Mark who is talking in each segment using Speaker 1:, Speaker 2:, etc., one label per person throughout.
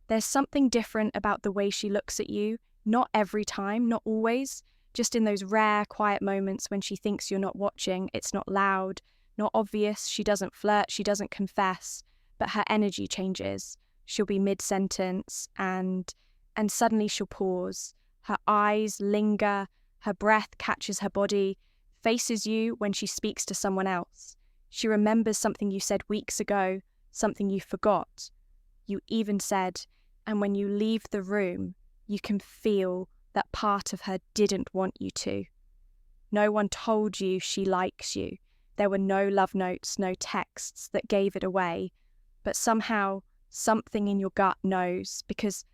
Speaker 1: There's something different about the way she looks at you, not every time, not always, just in those rare, quiet moments when she thinks you're not watching. It's not loud, not obvious, she doesn't flirt, she doesn't confess, but her energy changes. She'll be mid-sentence and suddenly she'll pause. Her eyes linger, her breath catches her body, faces you when she speaks to someone else. She remembers something you said weeks ago, something you forgot. You even said, and when you leave the room, you can feel that part of her didn't want you to. No one told you she likes you. There were no love notes, no texts that gave it away. But somehow, something in your gut knows, because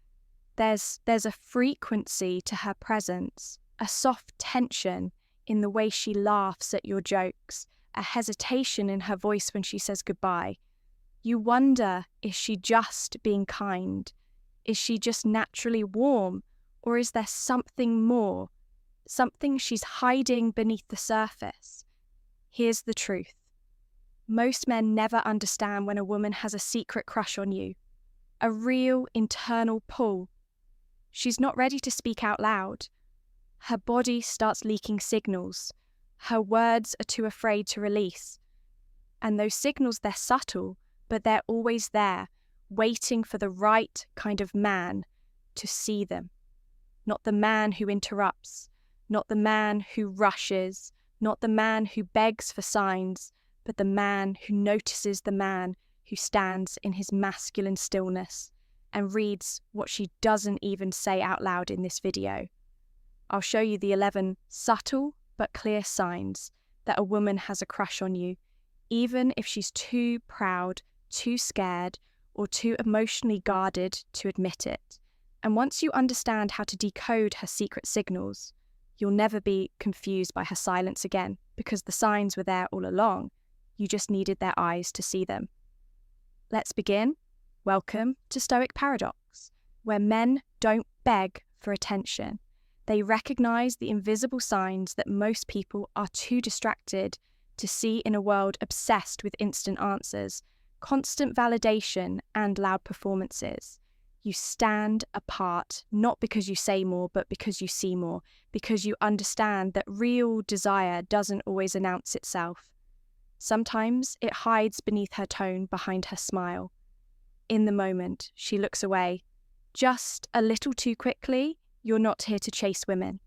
Speaker 1: there's a frequency to her presence, a soft tension in the way she laughs at your jokes, a hesitation in her voice when she says goodbye. You wonder, is she just being kind? Is she just naturally warm? Or is there something more? Something she's hiding beneath the surface? Here's the truth. Most men never understand when a woman has a secret crush on you, a real internal pull. She's not ready to speak out loud. Her body starts leaking signals. Her words are too afraid to release. And those signals, they're subtle, but they're always there, waiting for the right kind of man to see them. Not the man who interrupts, not the man who rushes, not the man who begs for signs, but the man who notices the man who stands in his masculine stillness and reads what she doesn't even say out loud in this video. I'll show you the 11 subtle but clear signs that a woman has a crush on you, even if she's too proud, too scared, or too emotionally guarded to admit it. And once you understand how to decode her secret signals, you'll never be confused by her silence again, because the signs were there all along. You just needed their eyes to see them. Let's begin. Welcome to Stoic Paradox, where men don't beg for attention. They recognize the invisible signs that most people are too distracted to see in a world obsessed with instant answers, constant validation, and loud performances. You stand apart, not because you say more, but because you see more, because you understand that real desire doesn't always announce itself. Sometimes it hides beneath her tone, behind her smile. In the moment, she looks away. Just a little too quickly. You're not here to chase women.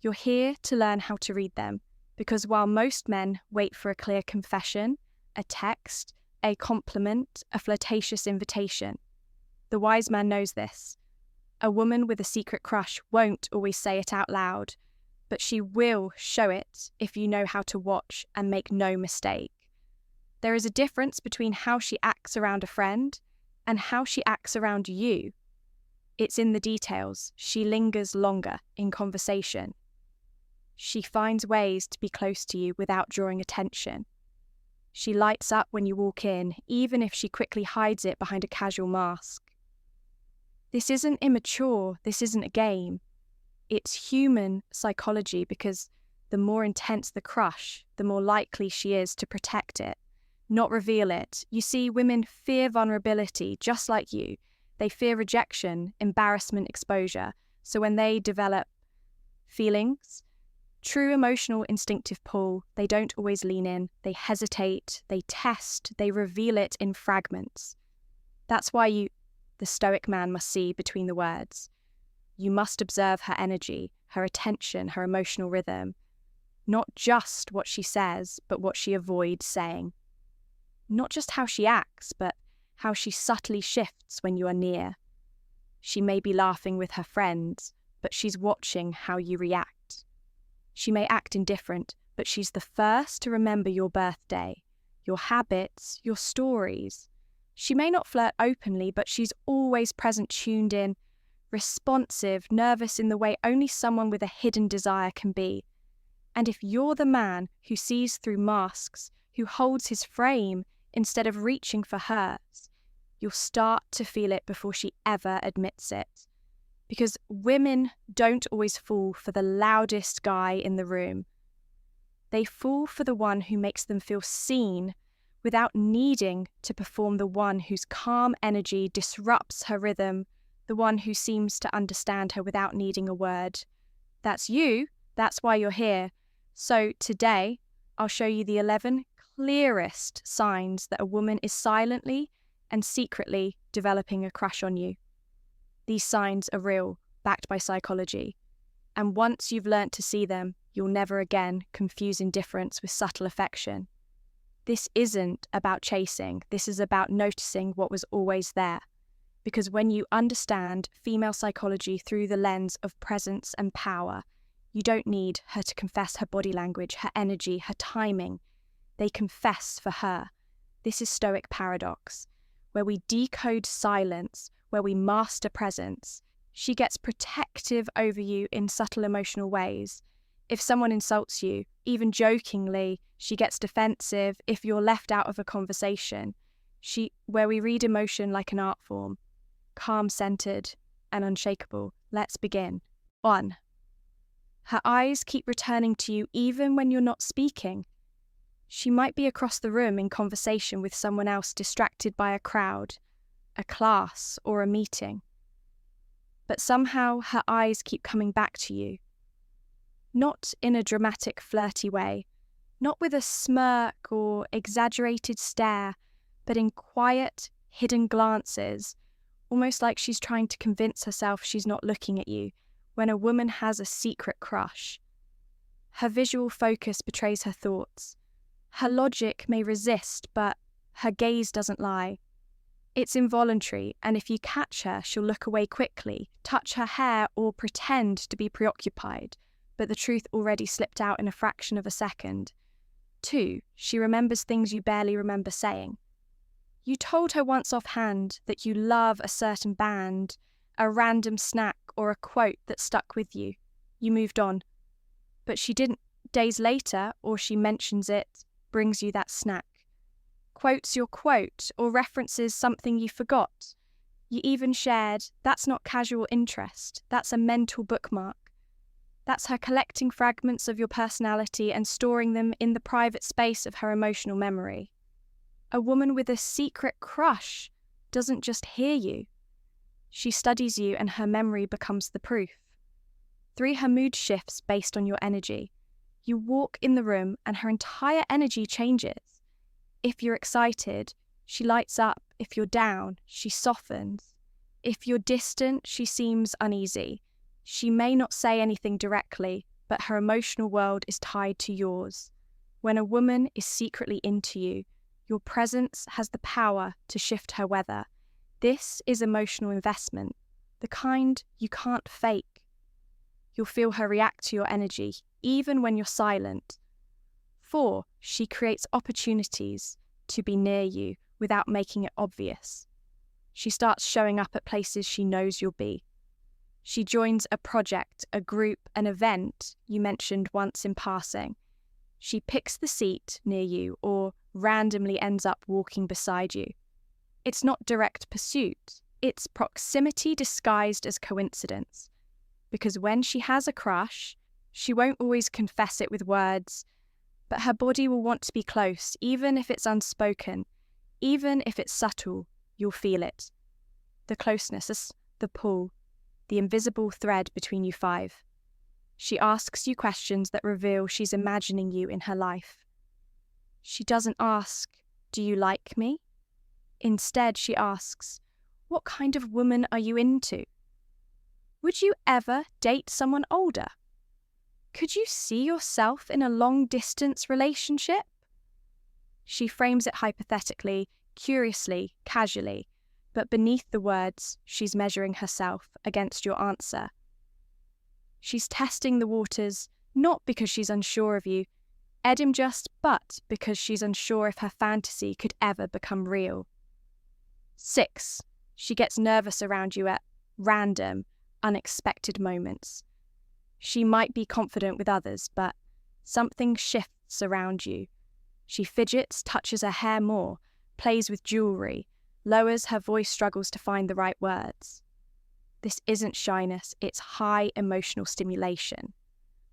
Speaker 1: You're here to learn how to read them, because while most men wait for a clear confession, a text, a compliment, a flirtatious invitation, the wise man knows this. A woman with a secret crush won't always say it out loud, but she will show it if you know how to watch and make no mistake. There is a difference between how she acts around a friend and how she acts around you. It's in the details. She lingers longer in conversation. She finds ways to be close to you without drawing attention. She lights up when you walk in, even if she quickly hides it behind a casual mask. This isn't immature, this isn't a game. It's human psychology, because the more intense the crush, the more likely she is to protect it, not reveal it. You see, women fear vulnerability just like you. They fear rejection, embarrassment, exposure. So when they develop feelings, true emotional instinctive pull, they don't always lean in. They hesitate, they test, they reveal it in fragments. That's why the Stoic man must see between the words. You must observe her energy, her attention, her emotional rhythm. Not just what she says, but what she avoids saying. Not just how she acts, but how she subtly shifts when you are near. She may be laughing with her friends, but she's watching how you react. She may act indifferent, but she's the first to remember your birthday, your habits, your stories. She may not flirt openly, but she's always present, tuned in, responsive, nervous in the way only someone with a hidden desire can be. And if you're the man who sees through masks, who holds his frame instead of reaching for hers, you'll start to feel it before she ever admits it. Because women don't always fall for the loudest guy in the room. They fall for the one who makes them feel seen without needing to perform the one whose calm energy disrupts her rhythm, the one who seems to understand her without needing a word. That's you. That's why you're here. So today, I'll show you the 11 clearest signs that a woman is silently and secretly developing a crush on you. These signs are real, backed by psychology. And once you've learnt to see them, you'll never again confuse indifference with subtle affection. This isn't about chasing. This is about noticing what was always there. Because when you understand female psychology through the lens of presence and power, you don't need her to confess her body language, her energy, her timing. They confess for her. This is Stoic paradox, where we decode silence, where we master presence. She gets protective over you in subtle emotional ways. If someone insults you, even jokingly, she gets defensive if you're left out of a conversation. Where we read emotion like an art form, calm-centered and unshakable. Let's begin. 1. Her eyes keep returning to you even when you're not speaking. She might be across the room in conversation with someone else, distracted by a crowd, a class, or a meeting. But somehow her eyes keep coming back to you. Not in a dramatic, flirty way, not with a smirk or exaggerated stare, but in quiet, hidden glances, almost like she's trying to convince herself she's not looking at you, when a woman has a secret crush. Her visual focus betrays her thoughts. Her logic may resist, but her gaze doesn't lie. It's involuntary, and if you catch her, she'll look away quickly, touch her hair, or pretend to be preoccupied, but the truth already slipped out in a fraction of a second. 2. She remembers things you barely remember saying. You told her once offhand that you love a certain band, a random snack, or a quote that stuck with you. You moved on. But she didn't. Days later, or she mentions it, brings you that snack. Quotes your quote, or references something you forgot. You even shared, that's not casual interest, that's a mental bookmark. That's her collecting fragments of your personality and storing them in the private space of her emotional memory. A woman with a secret crush doesn't just hear you. She studies you and her memory becomes the proof. 3. Her mood shifts based on your energy. You walk in the room and her entire energy changes. If you're excited, she lights up. If you're down, she softens. If you're distant, she seems uneasy. She may not say anything directly, but her emotional world is tied to yours. When a woman is secretly into you, your presence has the power to shift her weather. This is emotional investment, the kind you can't fake. You'll feel her react to your energy, even when you're silent. 4. She creates opportunities to be near you without making it obvious. She starts showing up at places she knows you'll be. She joins a project, a group, an event you mentioned once in passing. She picks the seat near you or randomly ends up walking beside you. It's not direct pursuit. It's proximity disguised as coincidence. Because when she has a crush, she won't always confess it with words, but her body will want to be close, even if it's unspoken, even if it's subtle, you'll feel it. The closeness, the pull, the invisible thread between you 5. She asks you questions that reveal she's imagining you in her life. She doesn't ask, "Do you like me?" Instead, she asks, "What kind of woman are you into? Would you ever date someone older? Could you see yourself in a long-distance relationship?" She frames it hypothetically, curiously, casually, but beneath the words, she's measuring herself against your answer. She's testing the waters, not because she's unsure of you, but because she's unsure if her fantasy could ever become real. 6. She gets nervous around you at random, unexpected moments. She might be confident with others, but something shifts around you. She fidgets, touches her hair more, plays with jewelry, lowers her voice, struggles to find the right words. This isn't shyness, it's high emotional stimulation.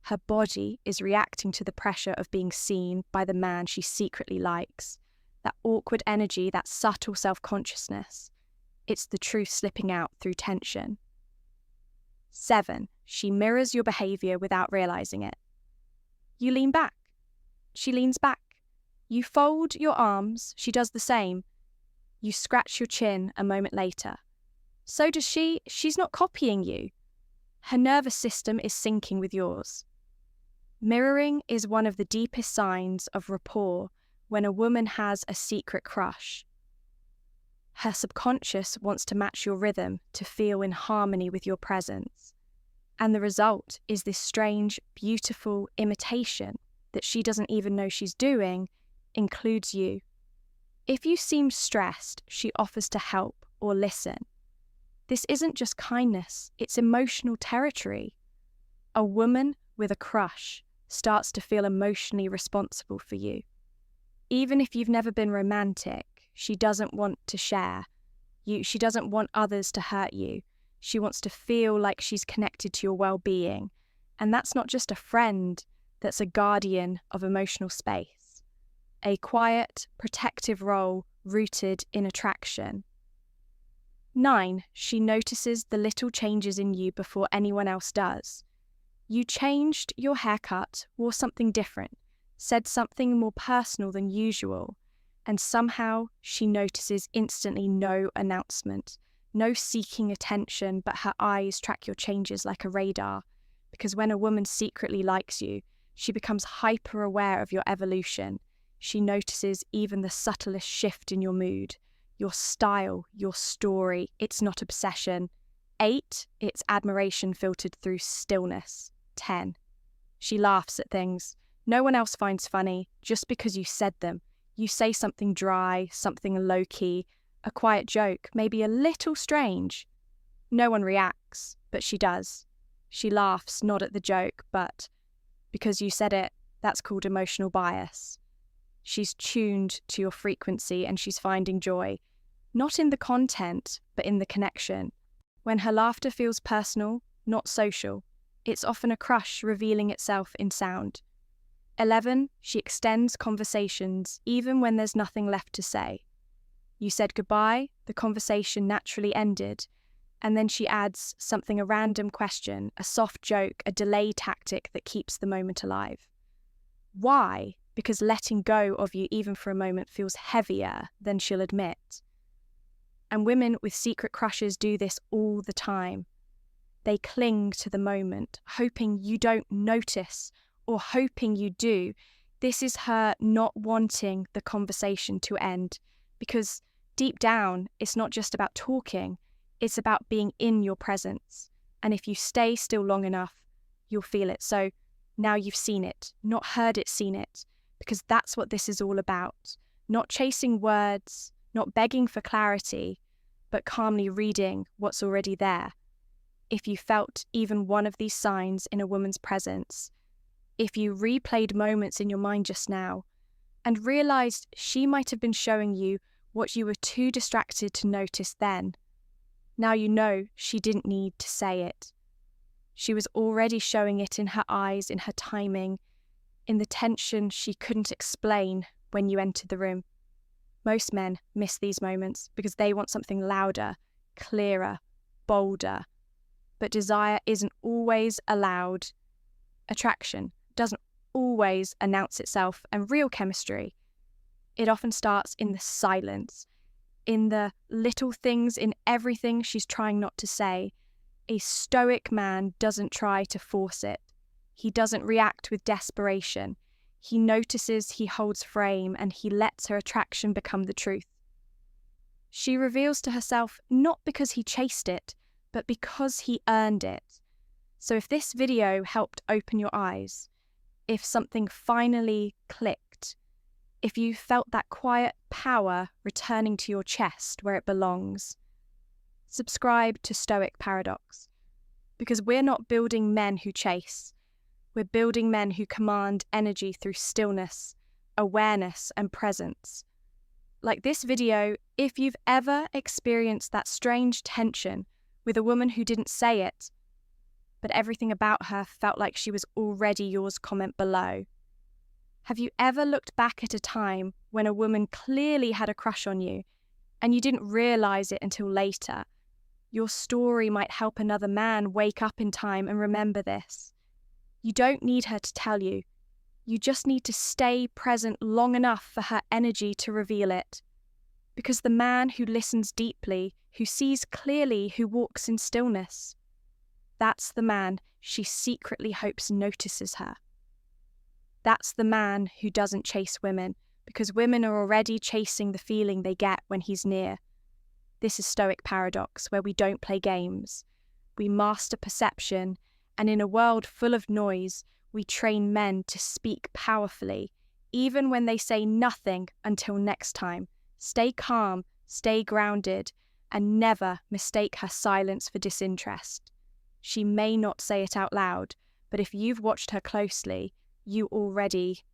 Speaker 1: Her body is reacting to the pressure of being seen by the man she secretly likes. that awkward energy, that subtle self-consciousness. It's the truth slipping out through tension. 7. She mirrors your behavior without realizing it. You lean back. She leans back. You fold your arms. She does the same. You scratch your chin a moment later. So does she. She's not copying you. Her nervous system is syncing with yours. Mirroring is one of the deepest signs of rapport when a woman has a secret crush. Her subconscious wants to match your rhythm, to feel in harmony with your presence. And the result is this strange, beautiful imitation that she doesn't even know she's doing, includes you. If you seem stressed, she offers to help or listen. This isn't just kindness, it's emotional territory. A woman with a crush starts to feel emotionally responsible for you. Even if you've never been romantic, she doesn't want to share. She doesn't want others to hurt you. She wants to feel like she's connected to your well-being. And that's not just a friend, that's a guardian of emotional space. A quiet, protective role rooted in attraction. 9. She notices the little changes in you before anyone else does. You changed your haircut, wore something different, said something more personal than usual, and somehow she notices instantly. No announcement, no seeking attention, but her eyes track your changes like a radar, because when a woman secretly likes you, she becomes hyper-aware of your evolution. She notices even the subtlest shift in your mood, your style, your story. It's not obsession. 8. It's admiration filtered through stillness. 10. She laughs at things no one else finds funny just because you said them. You say something dry, something low-key, a quiet joke, maybe a little strange. No one reacts, but she does. She laughs not at the joke, but because you said it. That's called emotional bias. She's tuned to your frequency and she's finding joy, not in the content, but in the connection. When her laughter feels personal, not social, it's often a crush revealing itself in sound. 11. She extends conversations even when there's nothing left to say. You said goodbye, the conversation naturally ended, and then she adds something, a random question, a soft joke, a delay tactic that keeps the moment alive. Why? Because letting go of you even for a moment feels heavier than she'll admit. And women with secret crushes do this all the time. They cling to the moment, hoping you don't notice or hoping you do. This is her not wanting the conversation to end, because deep down, it's not just about talking, it's about being in your presence. And if you stay still long enough, you'll feel it. So now you've seen it, not heard it, seen it, because that's what this is all about. Not chasing words, not begging for clarity, but calmly reading what's already there. If you felt even one of these signs in a woman's presence, if you replayed moments in your mind just now and realized she might have been showing you what you were too distracted to notice then, now you know she didn't need to say it. She was already showing it in her eyes, in her timing, in the tension she couldn't explain when you entered the room. Most men miss these moments because they want something louder, clearer, bolder. But desire isn't always allowed. Attraction doesn't always announce itself, and real chemistry, it often starts in the silence, in the little things, in everything she's trying not to say. A stoic man doesn't try to force it. He doesn't react with desperation. He notices, he holds frame, and he lets her attraction become the truth. She reveals to herself not because he chased it, but because he earned it. So if this video helped open your eyes, if something finally clicked, if you felt that quiet power returning to your chest where it belongs, subscribe to Stoic Paradox, because we're not building men who chase. We're building men who command energy through stillness, awareness, and presence. Like this video, if you've ever experienced that strange tension with a woman who didn't say it, but everything about her felt like she was already yours, comment below. Have you ever looked back at a time when a woman clearly had a crush on you and you didn't realize it until later? Your story might help another man wake up in time and remember this. You don't need her to tell you. You just need to stay present long enough for her energy to reveal it. Because the man who listens deeply, who sees clearly, who walks in stillness, that's the man she secretly hopes notices her. That's the man who doesn't chase women, because women are already chasing the feeling they get when he's near. This is Stoic paradox, where we don't play games. We master perception, and in a world full of noise, we train men to speak powerfully, even when they say nothing until next time. Stay calm, stay grounded, and never mistake her silence for disinterest. She may not say it out loud, but if you've watched her closely, you already